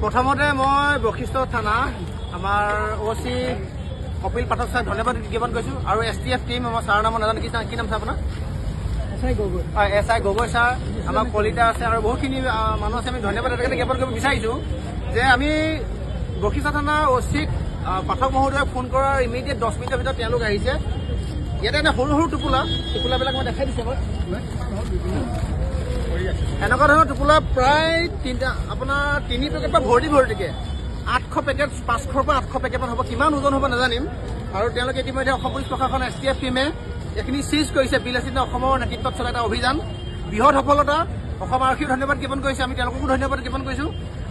প্ৰথমতে মই বশিষ্ঠ থানা আমাৰ ওচি কপিল পাঠক ছাৰ ধন্যবাদ জ্ঞাপন কৰিছো আৰু STF টিম আমাৰ ছাৰৰ নাম নাজানো কি নাম ছাৰ আপোনাৰ SI গগৈ ছাৰ আমাৰ কলিতা আছে আৰু বহুতখিনি মানুহ আছে আমি ধন্যবাদ এটাকে জ্ঞাপন কৰিব বিচাৰিছো যে আমি বশিষ্ঠ থানা ওচিক পাঠক মহোদয়ে ফোন কৰাৰ ইমিডিয়েট 10 মিনিটৰ ভিতৰত তেওঁলোক আহিছে ইয়াতে এটা সৰু সৰু টোপোলাবিলাক মই দেখাই দিছো এনেকুৱা ধৰণৰ টোপোলা প্ৰায় আপোনাৰ 3 পেকেট বা ভৰ্তিকে 800 পেকেট 500 পৰা 800 পেকেটমান হ'ব কিমান ওজন হ'ব নাজানিম আৰু তেওঁলোকে ইতিমধ্যে অসম পুলিচ প্ৰশাসন STF টিমে এইখিনি চিজ কৰিছে বিলাসিত অসমৰ নেতৃত্বত চলা এটা অভিযান বৃহৎ সফলতা অসম আৰক্ষীক ধন্যবাদ জ্ঞাপন কৰিছে আমি তেওঁলোককো ধন্যবাদ জ্ঞাপন কৰিছো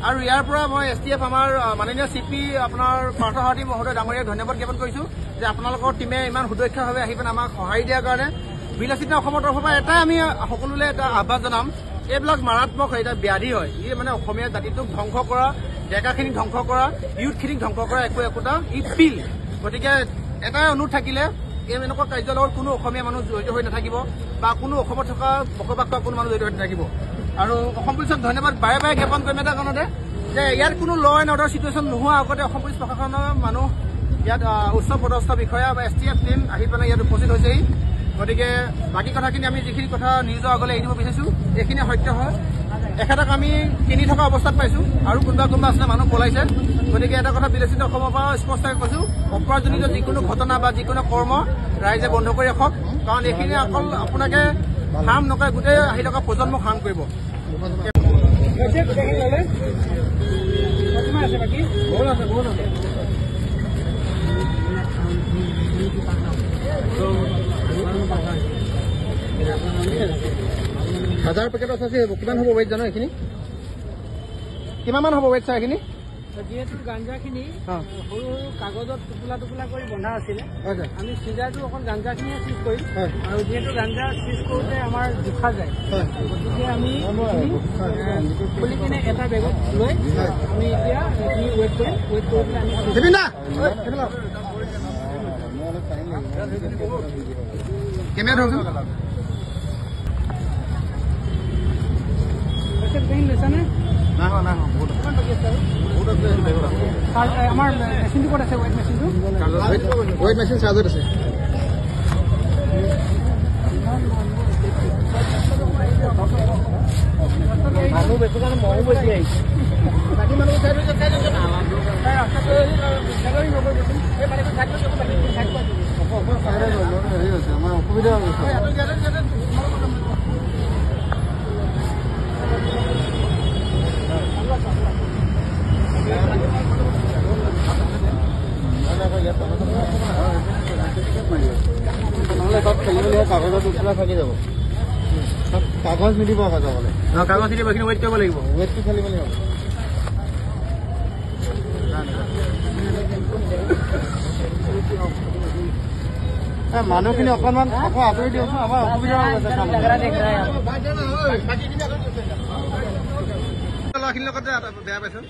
আৰু ইয়াৰ পৰা মই STF আমাৰ মাননীয় CP আপোনাৰ পাৰ্থসাৰথী মহোদয় ডাঙৰীয়াক ধন্যবাদ জ্ঞাপন কৰিছো যে আপোনালোকৰ টিমে ইমান সুদক্ষভাৱে আহি পেলাই আমাক সহায় দিয়াৰ কাৰণে বিলাসিত অসমৰ তৰফৰ পৰা এটাই আমি সকলোলৈ এটা আহ্বান জনাম এইবিলাক মাৰাত্মক এটা ব্যাধি হয় ই মানে অসমীয়া জাতিটোক ধ্বংস কৰা ডেকাখিনিক ধ্বংস কৰা ইউথখিনিক ধ্বংস কৰা একোটা ই পিল গতিকে এটাই অনুৰোধ থাকিলে এই এনেকুৱা কাৰ্যৰ লগত কোনো অসমীয়া মানুহ জড়িত হৈ নাথাকিব বা কোনো অসমত থকা বসবাস কৰা কোনো মানুহ জড়িত হৈ নাথাকিব আৰু অসম পুলিচক ধন্যবাদ বাৰে বাৰে জ্ঞাপন কৰিম এটা কাৰণতে যে ইয়াত কোনো ল এণ্ড অৰ্ডাৰ চিটুৱেশ্যন নোহোৱা আগতে অসম পুলিচ প্ৰশাসনৰ মানুহ ইয়াত উচ্চ পদস্থ বিষয়া বা STF টিম আহি পেলাই ইয়াত উপস্থিত হৈছেহি গতিকে বাকী কথাখিনি আমি যিখিনি কথা নিউজৰ আগলৈ এৰি দিব বিচাৰিছো এইখিনি সত্য হয় এখেতক আমি কিনি থকা অৱস্থাত পাইছো আৰু কোনোবা আছিলে মানুহ পলাইছে গতিকে এটা কথা বিলাসিত অসমৰ পৰা স্পষ্টকৈ কৈছো অপৰাধজনিত যিকোনো ঘটনা বা যিকোনো কৰ্ম ৰাইজে বন্ধ কৰি ৰাখক কাৰণ এইখিনি অকল আপোনাকে হাৰ্ম নকৰে গোটেই আহি থকা প্ৰজন্মক হাৰ্ম কৰিব হাজাৰ পেকেট আছে কিমান হ'ব ৱেইট জানো এইখিনি কিমান হ'ব ৱেইট ছাৰ এইখিনি যিহেতু গাঞ্জাখিনি সৰু সৰু কাগজত টোপোলা কৰি বন্ধা আছিলে আমি চিজাৰটো অকল গাঞ্জাখিনিয়ে চিজ কৰিম আৰু যিহেতু গাঞ্জা চিজ কৰোঁতে আমাৰ জোখা যায় গতিকে আমি খুলি কিনে এটা বেগত লৈ আমি এতিয়া এইখিনি ৱেইট কৰি পেলাই আমি লৈছানে আমাৰ মেচিনটো ক'ত আছে ৱেইট মেচিন চাৰ্জত আছে মানুহ বেছি কাৰণে মহো বেছি আহিছে বাকী মানুহ আমাৰ অসুবিধা নহ'লে তাত খেলিবলৈ কাগজৰ টোপোলা থাকি যাব কাগজ নিদিব যাবলৈ কাগজ নিদিব এইখিনি ৱেইট কৰিব লাগিব ৱেইটটো খেলিব লাগিব মানুহখিনি অকণমান আকৌ আঁতৰি দিয়কচোন আমাৰ অসুবিধা হৈ গৈছে ল'ৰাখিনিৰ লগতে বেয়া পাইছো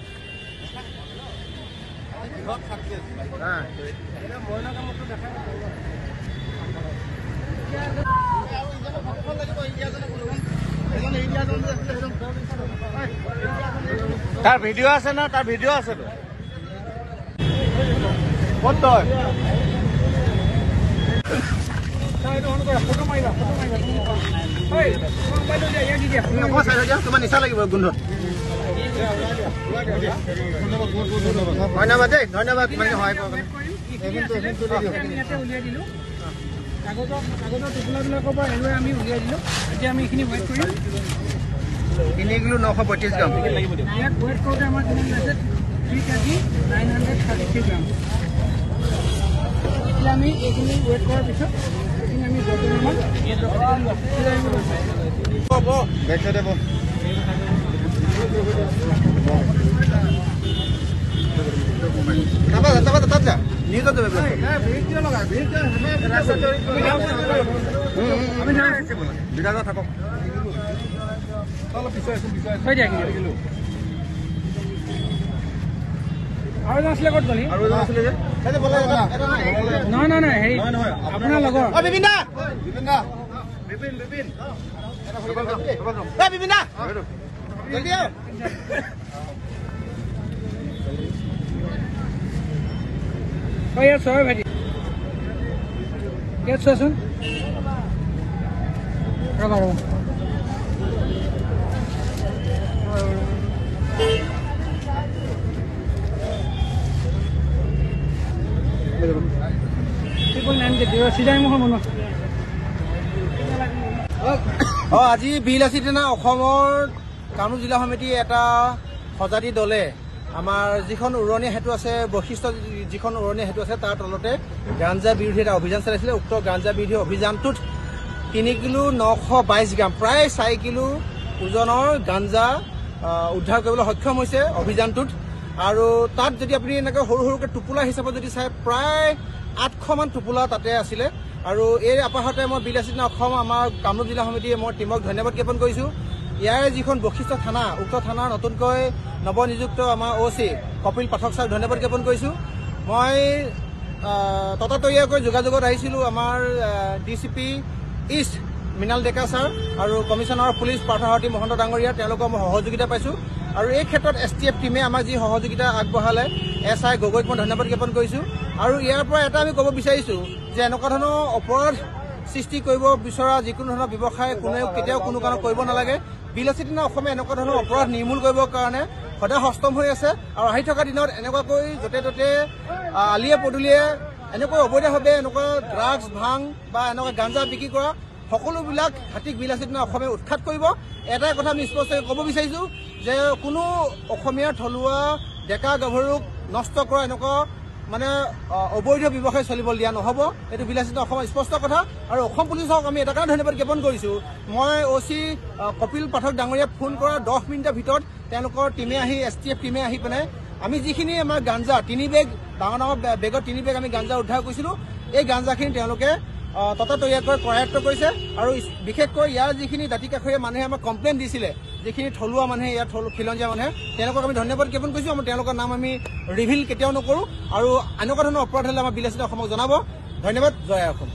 তাৰ ভিডিঅ' আছে না তাৰ ভিডিঅ' আছে ক'ত তই তোমাৰ নিচা লাগিব গোন্ধত ধন্যবাদ দেই ধন্যবাদ মানে সহায় উলিয়াই দিলোঁ কাগজৰ টোপোলাবিলাকৰ পৰা এৰুৱাই আমি উলিয়াই দিলোঁ এতিয়া আমি এইখিনি ৱেইট কৰিম 3 কিলো 932 গ্ৰাম ইয়াক ৱেইট কৰোঁতে আমাৰ কিমান লাগিছে 3 কেজি 933 গ্ৰাম এতিয়া আমি এইখিনি ৱেইট কৰাৰ পিছত এইখিনি আমি থাকক আৰু এজন আছিলে ক'ত গ'লি নহয় হেৰি আপোনাৰ লগৰ বিপিন ইয়াত চোৱা ভাইটি ইয়াত চোৱাচোন ৰবা ৰবা আজি বিলাসী দিনা অসমৰ কামৰূপ জিলা সমিতি এটা সজাতি দলে আমাৰ যিখন উৰণীয়া সেতু আছে বৈশিষ্ট্য যিখন উৰণীয়া সেতু আছে তাৰ তলতে গাঞ্জা বিৰোধী এটা অভিযান চলাইছিলে। উক্ত গাঞ্জা বিৰোধী অভিযানটোত 3 কিলো 922 গ্ৰাম প্ৰায় 4 কিলো ওজনৰ গাঞ্জা উদ্ধাৰ কৰিবলৈ সক্ষম হৈছে অভিযানটোত। আৰু তাত যদি আপুনি এনেকৈ সৰু সৰুকৈ টোপোলা হিচাপত যদি চাই প্ৰায় 800 মান টোপোলা তাতে আছিলে। আৰু এই আপাহতে মই বিলাসী দিনা অসম আমাৰ কামৰূপ জিলা সমিতিয়ে মই টীমক ধন্যবাদ জ্ঞাপন কৰিছোঁ। ইয়াৰে যিখন বৈশিষ্ট্য থানা উক্ত থানাৰ নতুনকৈ নৱনিযুক্ত আমাৰ OC কপিল পাঠক ছাৰক ধন্যবাদ জ্ঞাপন কৰিছোঁ। মই ততাতৈয়াকৈ যোগাযোগত আহিছিলোঁ আমাৰ DCP ইষ্ট মৃণাল ডেকা ছাৰ আৰু কমিশনাৰ পুলিচ পাৰ্থসাৰথী মহন্ত ডাঙৰীয়া তেওঁলোকৰ মই সহযোগিতা পাইছোঁ। আৰু এই ক্ষেত্ৰত STF টীমে আমাক যি সহযোগিতা আগবঢ়ালে SI গগৈক মই ধন্যবাদ জ্ঞাপন কৰিছোঁ। আৰু ইয়াৰ পৰা এটা আমি ক'ব বিচাৰিছোঁ যে এনেকুৱা ধৰণৰ অপৰাধ সৃষ্টি কৰিব বিচৰা যিকোনো ধৰণৰ ব্যৱসায় কোনেও কেতিয়াও কোনো কাৰণত কৰিব নালাগে। বিলাসী দিনা অসমে এনেকুৱা ধৰণৰ অপৰাধ নিৰ্মূল কৰিবৰ কাৰণে সদায় সষ্টম হৈ আছে। আৰু আহি থকা দিনত এনেকুৱাকৈ য'তে ত'তে আলিয়ে পদূলিয়ে এনেকৈ অবৈধভাৱে এনেকুৱা ড্ৰাগছ ভাং বা এনেকুৱা গাঞ্জা বিক্ৰী কৰা সকলোবিলাক হাতীক বিলাসী দিনা অসমে উৎখাত কৰিব। এটাই কথা আমি স্পষ্টকৈ ক'ব বিচাৰিছোঁ যে কোনো অসমীয়াৰ থলুৱা ডেকা গাভৰুক নষ্ট কৰা এনেকুৱা মানে অবৈধ ব্যৱসায় চলিব দিয়া নহ'ব। এইটো বিলাসী দিনা অসমৰ স্পষ্ট কথা। আৰু অসম পুলিচক আমি এটা কাৰণে ধন্যবাদ জ্ঞাপন কৰিছোঁ। মই OC কপিল পাঠক ডাঙৰীয়াক ফোন কৰা 10 মিনিটৰ ভিতৰত তেওঁলোকৰ টীমে আহি STF টীমে আহি পিনে আমি যিখিনি আমাৰ গাঞ্জা 3 বেগ ডাঙৰ ডাঙৰ বেগত 3 বেগ আমি গাঞ্জা উদ্ধাৰ কৰিছিলোঁ। এই গাঞ্জাখিনি তেওঁলোকে ততাতৈয়াকৈ কৰায়ত্ব কৰিছে। আৰু বিশেষকৈ ইয়াৰ যিখিনি দাঁতিকাষৰীয়া মানুহে আমাক কমপ্লেইন দিছিলে যিখিনি থলুৱা মানুহে ইয়াৰ খিলঞ্জীয়া মানুহে তেওঁলোকক আমি ধন্যবাদ জ্ঞাপন কৰিছোঁ। আমাৰ তেওঁলোকৰ নাম আমি ৰিভিল কেতিয়াও নকৰোঁ। আৰু এনেকুৱা ধৰণৰ অপৰাধ হ'লে আমাৰ বিলাসী দিনা অসমক জনাব। ধন্যবাদ। জয় অসম।